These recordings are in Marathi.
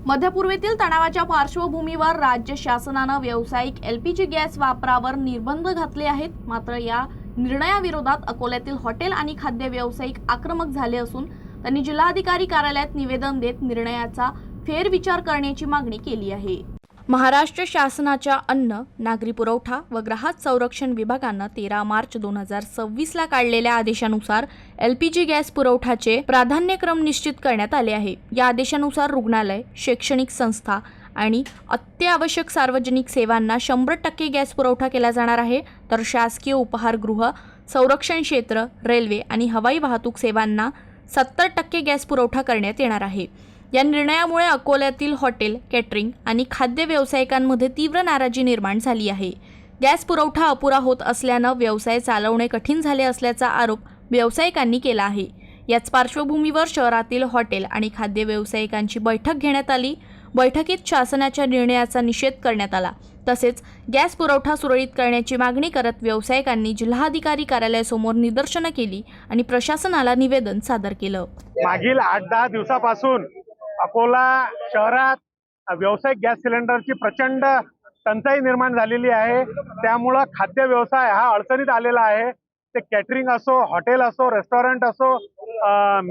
मध्यपूर्वेतील तणावाच्या पार्श्वभूमीवर राज्य शासनानं व्यावसायिक एलपीजी गॅस वापरावर निर्बंध घातले आहेत। मात्र या निर्णयाविरोधात अकोल्यातील हॉटेल आणि खाद्य व्यावसायिक आक्रमक झाले असून त्यांनी जिल्हाधिकारी कार्यालयात निवेदन देत निर्णयाचा फेरविचार करण्याची मागणी केली आहे। महाराष्ट्र शासनाच्या अन्न, नागरी पुरवठा व ग्राहक संरक्षण विभागानं 13 मार्च 2026 ला काढलेल्या आदेशानुसार एलपीजी गॅस पुरवठाचे प्राधान्यक्रम निश्चित करण्यात आले आहे। या आदेशानुसार रुग्णालय, शैक्षणिक संस्था आणि अत्यावश्यक सार्वजनिक सेवांना 100% गॅस पुरवठा केला जाणार आहे, तर शासकीय उपहारगृह, संरक्षण क्षेत्र, रेल्वे आणि हवाई वाहतूक सेवांना 70% गॅस पुरवठा करण्यात येणार आहे। या निर्णयामुळे अकोल्यातील हॉटेल, कॅटरिंग आणि खाद्य व्यावसायिकांमध्ये तीव्र नाराजी निर्माण झाली आहे। गॅस पुरवठा अपुरा होत असल्यानं व्यवसाय चालवणे कठीण झाले असल्याचा आरोप व्यावसायिकांनी केला आहे। याच पार्श्वभूमीवर शहरातील हॉटेल आणि खाद्य व्यावसायिकांची बैठक घेण्यात आली। बैठकीत शासनाच्या निर्णयाचा निषेध करण्यात आला। तसेच गॅस पुरवठा सुरळीत करण्याची मागणी करत व्यावसायिकांनी जिल्हाधिकारी कार्यालयासमोर निदर्शनं केली आणि प्रशासनाला निवेदन सादर केलं। मागील 8-10 दिवसापासून अकोला शहरात व्यावसायिक गॅस सिलेंडरची प्रचंड टंचाई निर्माण झालेली आहे। त्यामुळे खाद्य व्यवसाय हा अडचणीत आलेला आहे। ते कॅटरिंग असो, हॉटेल असो, रेस्टॉरंट असो,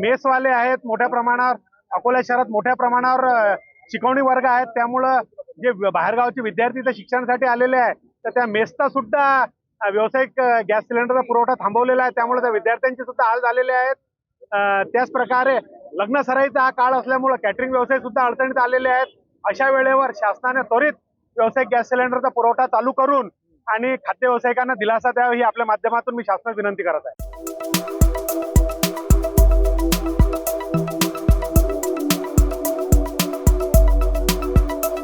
मेसवाले आहेत मोठ्या प्रमाणावर। अकोला शहरात मोठ्या प्रमाणावर शिकवणी वर्ग आहेत। त्यामुळं जे बाहेरगावचे विद्यार्थी इथे शिक्षणासाठी आलेले आहेत तर त्या मेसचा सुद्धा व्यावसायिक गॅस सिलेंडरचा पुरवठा थांबवलेला आहे। त्यामुळे त्या विद्यार्थ्यांचे सुद्धा हाल झालेले आहेत। त्याच प्रकारे लग्न सराईचा हा काळ असल्यामुळे कॅटरिंग व्यवसाय सुद्धा अडचणीत आलेले आहेत। अशा वेळेवर शासनाने त्वरित व्यावसायिक गॅस सिलेंडरचा पुरवठा चालू करून आणि खाद्य व्यावसायिकांना दिलासा द्यावा ही आपल्या माध्यमातून मी शासनाला विनंती करत आहे।